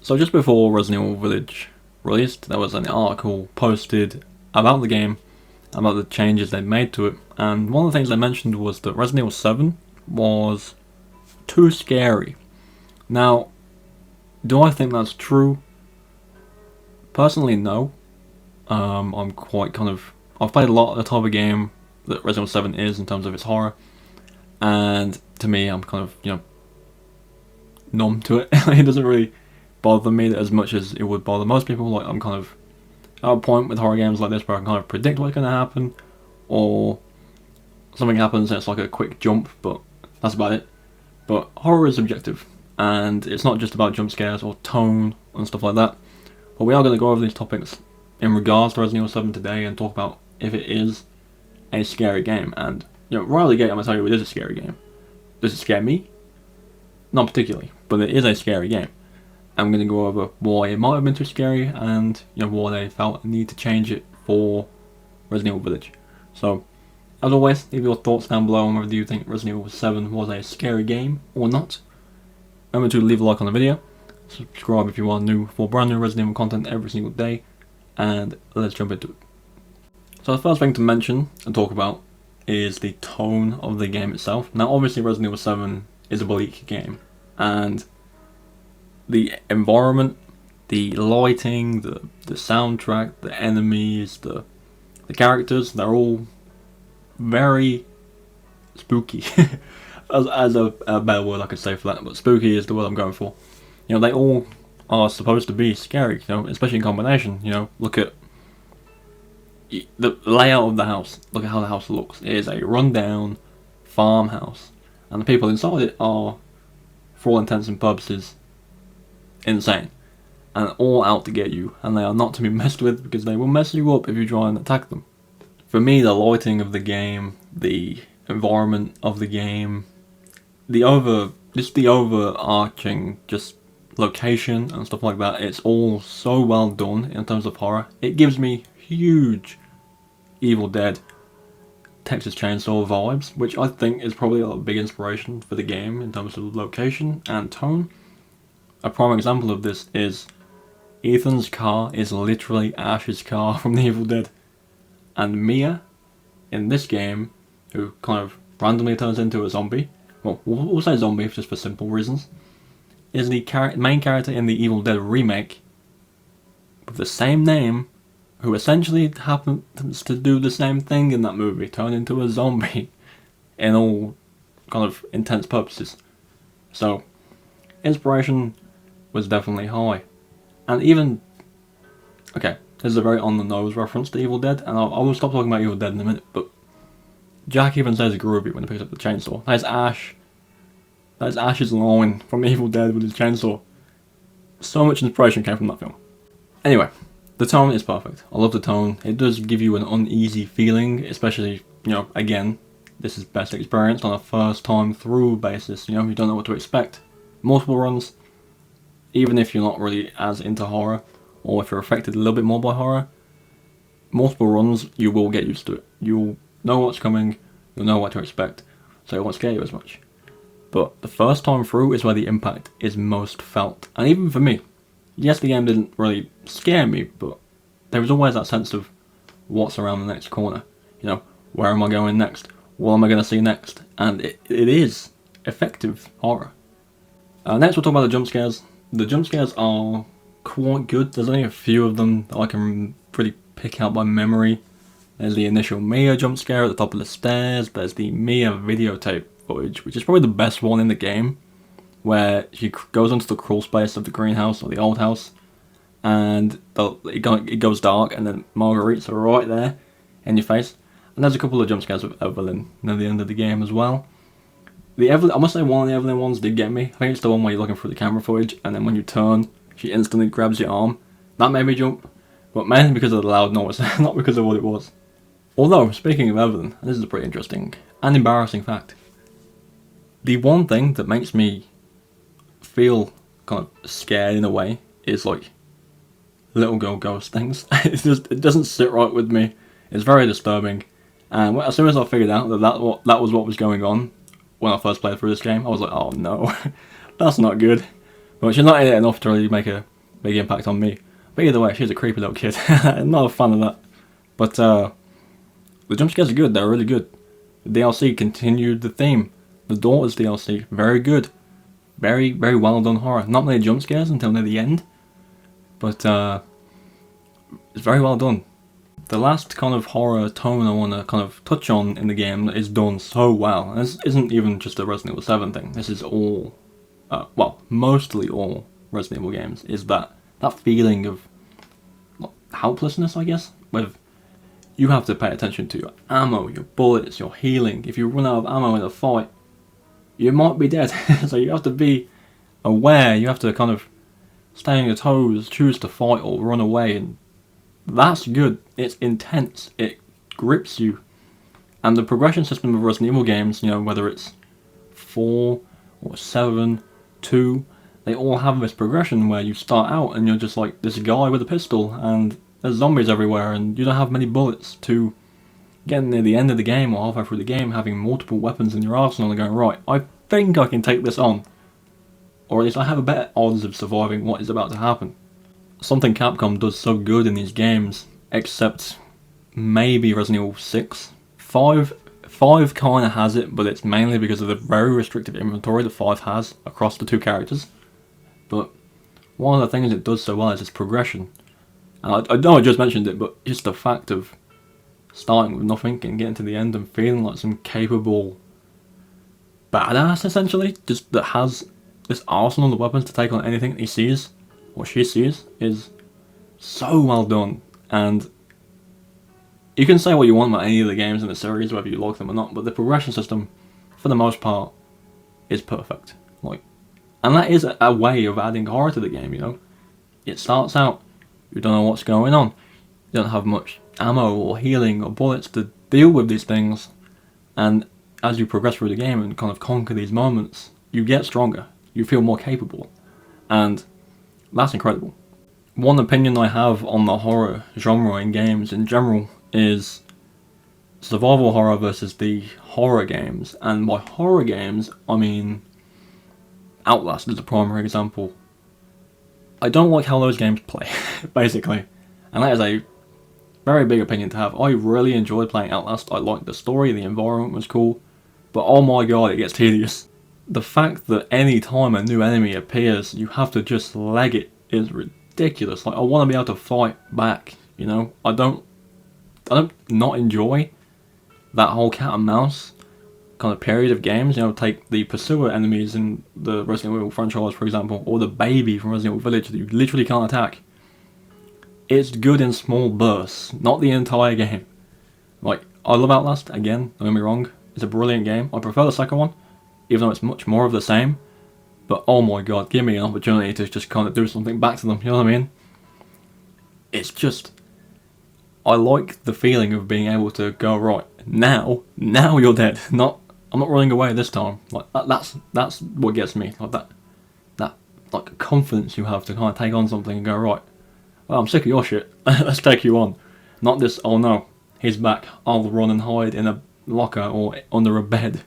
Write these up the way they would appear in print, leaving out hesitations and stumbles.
So just before Resident Evil Village released, there was an article posted about the game, about the changes they made to it, and one of the things they mentioned was that Resident Evil 7 was too scary. Now, do I think that's true? Personally, no. I'm quite I've played a lot of the type of game that Resident Evil 7 is in terms of its horror, and to me, I'm numb to it. It doesn't really bother me as much as it would bother most people. Like, I'm at a point with horror games like this where I can predict what's going to happen, or something happens and it's like a quick jump, but that's about it. But horror is subjective, and it's not just about jump scares or tone and stuff like that. But we are going to go over these topics in regards to Resident Evil 7 today and talk about if it is a scary game. And, right out of the gate, I'm going to tell you it is a scary game. Does it scare me? Not particularly, but it is a scary game. I'm going to go over why it might have been too scary and why they felt a need to change it for Resident Evil Village. So, as always, leave your thoughts down below on whether you think Resident Evil 7 was a scary game or not. Remember to leave a like on the video, subscribe if you are new for brand new Resident Evil content every single day, and let's jump into it. So the first thing to mention and talk about is the tone of the game itself. Now obviously Resident Evil 7 is a bleak game, and the environment, the lighting, the soundtrack, the enemies, the characters, they're all very spooky. as a better word I could say for that, but spooky is the word I'm going for. They all are supposed to be scary, especially in combination. Look at the layout of the house. Look at how the house looks. It is a rundown farmhouse, and the people inside it are, for all intents and purposes, insane and all out to get you, and they are not to be messed with because they will mess you up if you try and attack them. For me, the lighting of the game, the environment of the game, the overarching location and stuff like that, it's all so well done in terms of horror. It gives me huge Evil Dead Texas Chainsaw vibes, which I think is probably a big inspiration for the game in terms of location and tone. A prime example of this is Ethan's car is literally Ash's car from the Evil Dead, and Mia in this game, who randomly turns into a zombie, well, we'll say zombie just for simple reasons, is the main character in the Evil Dead remake with the same name, who essentially happens to do the same thing in that movie, turn into a zombie in all intense purposes. So, inspiration was definitely high. And even, okay, this is a very on-the-nose reference to Evil Dead, and I will stop talking about Evil Dead in a minute, but Jack even says groovy when he picks up the chainsaw. That is Ash. That is Ash's line from Evil Dead with his chainsaw. So much inspiration came from that film. Anyway, the tone is perfect. I love the tone. It does give you an uneasy feeling, especially, again, this is best experienced on a first time through basis. You don't know what to expect. Multiple runs, even if you're not really as into horror, or if you're affected a little bit more by horror, multiple runs, you will get used to it. You'll know what's coming, you'll know what to expect, so it won't scare you as much. But the first time through is where the impact is most felt. And even for me, yes, the game didn't really scare me, but there was always that sense of what's around the next corner. Where am I going next? What am I going to see next? And it is effective horror. Next we'll talk about the jump scares. The jump scares are quite good. There's only a few of them that I can really pick out by memory. There's the initial Mia jump scare at the top of the stairs. There's the Mia videotape footage, which is probably the best one in the game, where she goes into the crawl space of the greenhouse or the old house, and it goes dark, and then Marguerite's right there in your face. And there's a couple of jump scares with Evelyn near the end of the game as well. I must say one of the Evelyn ones did get me. I think it's the one where you're looking through the camera footage, and then when you turn, she instantly grabs your arm. That made me jump, but mainly because of the loud noise, not because of what it was. Although, speaking of Evelyn, this is a pretty interesting and embarrassing fact. The one thing that makes me feel scared in a way is little girl ghost things. It doesn't sit right with me. It's very disturbing. And as soon as I figured out that was what was going on when I first played through this game, I was like, oh no, that's not good. But she's not in it enough to really make a big impact on me. But either way, she's a creepy little kid. Not a fan of that. But the jump scares are good, they're really good. The DLC continued the theme. The Daughters DLC, very good. Very, very well done horror. Not many jump scares until near the end. But it's very well done. The last kind of horror tone I want to kind of touch on in the game that is done so well. And this isn't even just a Resident Evil 7 thing. This is all, well, mostly all Resident Evil games. Is that feeling of helplessness, I guess, with you have to pay attention to your ammo, your bullets, your healing. If you run out of ammo in a fight, you might be dead. So you have to be aware, you have to kind of stay on your toes, choose to fight or run away, and that's good. It's intense, it grips you. And the progression system of Resident Evil games, you know, whether it's 4 or 7, 2, they all have this progression where you start out and you're just like this guy with a pistol and there's zombies everywhere and you don't have many bullets, to getting near the end of the game or halfway through the game having multiple weapons in your arsenal and going, right, I think I can take this on. Or at least I have a better odds of surviving what is about to happen. Something Capcom does so good in these games, except maybe Resident Evil 6. 5 kind of has it, but it's mainly because of the very restricted inventory that 5 has across the 2 characters. But one of the things it does so well is its progression. And I know I just mentioned it, but just the fact of starting with nothing and getting to the end and feeling like some capable badass, essentially, just that has this arsenal of weapons to take on anything that he sees, or she sees, is so well done. And you can say what you want about any of the games in the series, whether you like them or not, but the progression system, for the most part, is perfect. And that is a way of adding horror to the game, you know. It starts out, you don't know what's going on, you don't have much ammo or healing or bullets to deal with these things, and as you progress through the game and kind of conquer these moments, you get stronger, you feel more capable, and that's incredible. One opinion I have on the horror genre in games in general is survival horror versus the horror games, and by horror games I mean Outlast is a primary example. I don't like how those games play, basically, and that is a very big opinion to have. I really enjoyed playing Outlast. I liked the story, the environment was cool, but oh my god, it gets tedious. The fact that any time a new enemy appears, you have to just leg it is ridiculous. I want to be able to fight back, you know? I don't not enjoy that whole cat and mouse kind of period of games. You know, take the pursuer enemies in the Resident Evil franchise, for example, or the baby from Resident Evil Village that you literally can't attack. It's good in small bursts, not the entire game. I love Outlast, again, don't get me wrong, it's a brilliant game. I prefer the second one, even though it's much more of the same. But oh my god, give me an opportunity to just kind of do something back to them, you know what I mean? It's just, I like the feeling of being able to go, right, now you're dead. I'm not running away this time. That's what gets me. That confidence you have to kind of take on something and go, right, well, I'm sick of your shit. Let's take you on. Not this, oh no, he's back. I'll run and hide in a locker or under a bed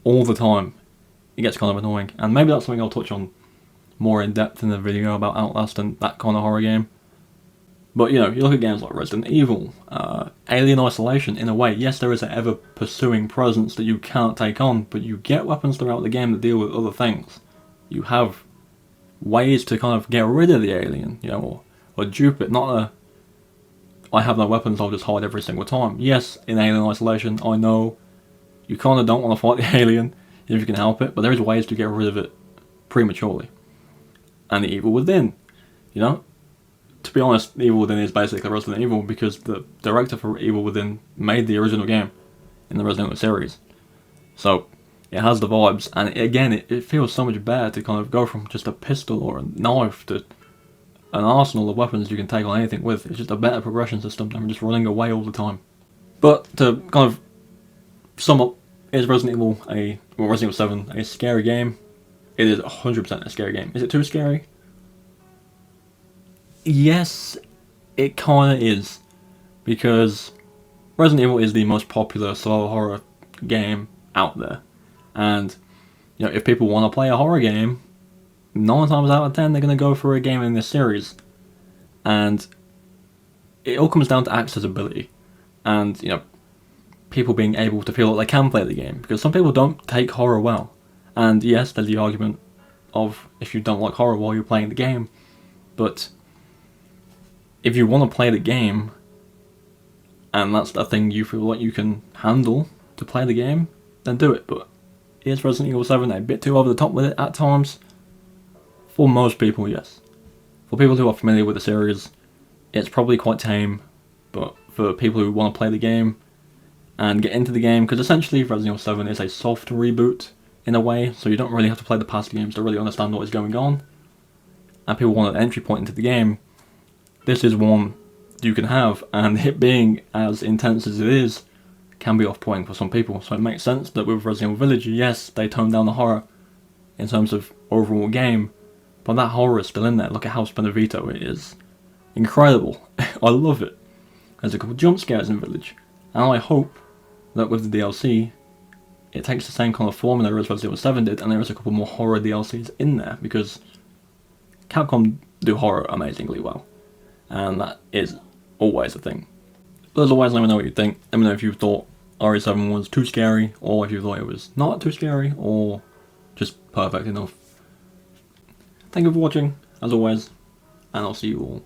all the time. It gets kind of annoying. And maybe that's something I'll touch on more in depth in the video about Outlast and that kind of horror game. But, you know, you look at games like Resident Evil, Alien Isolation, in a way, yes, there is an ever-pursuing presence that you can't take on, but you get weapons throughout the game that deal with other things. You have ways to kind of get rid of the alien, you know, or dupe it, not I have no weapons, I'll just hide every single time. Yes, in Alien Isolation, I know you kind of don't want to fight the alien if you can help it, but there is ways to get rid of it prematurely. And the Evil Within, you know? To be honest, Evil Within is basically Resident Evil because the director for Evil Within made the original game in the Resident Evil series. So, it has the vibes, and again, it feels so much better to kind of go from just a pistol or a knife to an arsenal of weapons you can take on anything with. It's just a better progression system than just running away all the time. But to kind of sum up, is Resident Evil Resident Evil 7 a scary game? It is 100% a scary game. Is it too scary? Yes, it kind of is, because Resident Evil is the most popular survival horror game out there, and you know, if people want to play a horror game, 9 times out of 10 they're going to go for a game in this series. And it all comes down to accessibility. And, you know, people being able to feel that they can play the game. Because some people don't take horror well. And yes, there's the argument of if you don't like horror while you're playing the game. But if you want to play the game, and that's the thing you feel like you can handle to play the game, then do it. But is Resident Evil 7 a bit too over the top with it at times? For most people, yes. For people who are familiar with the series, it's probably quite tame. But for people who want to play the game and get into the game, because essentially Resident Evil 7 is a soft reboot in a way, so you don't really have to play the past games to really understand what is going on. And people want an entry point into the game. This is one you can have, and it being as intense as it is can be off-putting for some people. So it makes sense that with Resident Evil Village, yes, they toned down the horror in terms of overall game, but that horror is still in there. Look at House Benevito, it is incredible. I love it. There's a couple of jump scares in Village, and I hope that with the DLC, it takes the same kind of formula as Resident Evil 7 did, and there is a couple more horror DLCs in there, because Capcom do horror amazingly well, and that is always a thing. But as always, let me know what you think. Let me know if you thought RE7 was too scary, or if you thought it was not too scary, or just perfect enough. Thank you for watching, as always, and I'll see you all